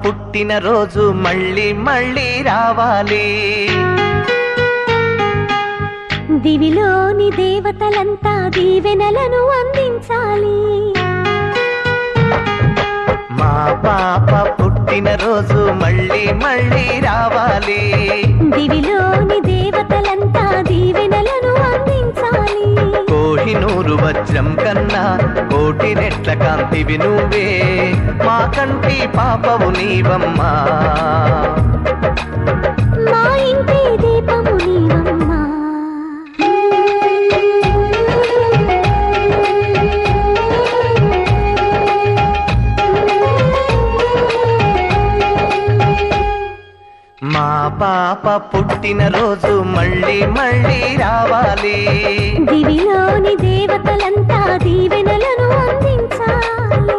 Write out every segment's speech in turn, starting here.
పుట్టిన రోజు మళ్ళీ మళ్ళీ రావాలి. దివిలోని దేవతలంతా దీవెనలను అందించాలి. మా పాప పుట్టిన రోజు మళ్ళీ మళ్ళీ రావాలి. దివిలోని దేవతలంతా దీవెనలను అందించాలి. కోహినూరు వజ్రం కన్నా కోటి రెట్ల కాంతివి నువ్వే, మా కంటి పాపవు నీవమ్మా, మా ఇంటి దీపము నీవమ్మా. మా పాప పుట్టిన రోజు మళ్ళీ మళ్ళీ రావాలి. దివిలోని దేవతలంతా దీవెనలను అందించాలి.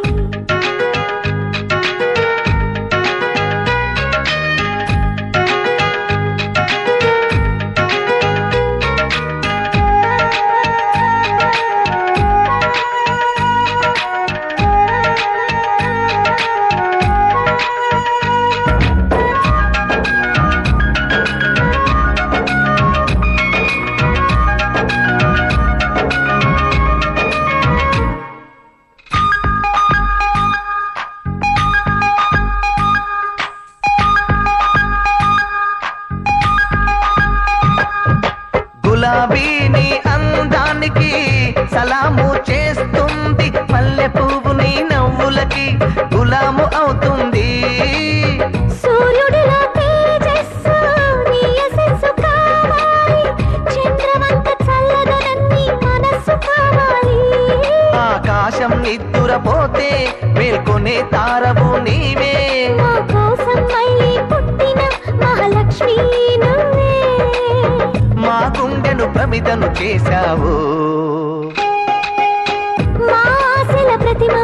గులాబీని అందానికి సలాము చేస్తుంది, మల్లె పువ్వు నీ నవ్వులకి గులాము అవుతుంది. సూర్యుడిలో తేజస్సు నీ యశస్సు కావాలి, చంద్రవంక చల్లదనన్ని మనస్సు కావాలి. ఆకాశం నిద్దురపోతే మేల్కొనే తారవు నీవే, మా కోసం మళ్ళీ పుట్టిన మహాలక్ష్మి నువ్వే. మా గుండెను ప్రమిదను చేశావు, మా ఆశల ప్రతిమ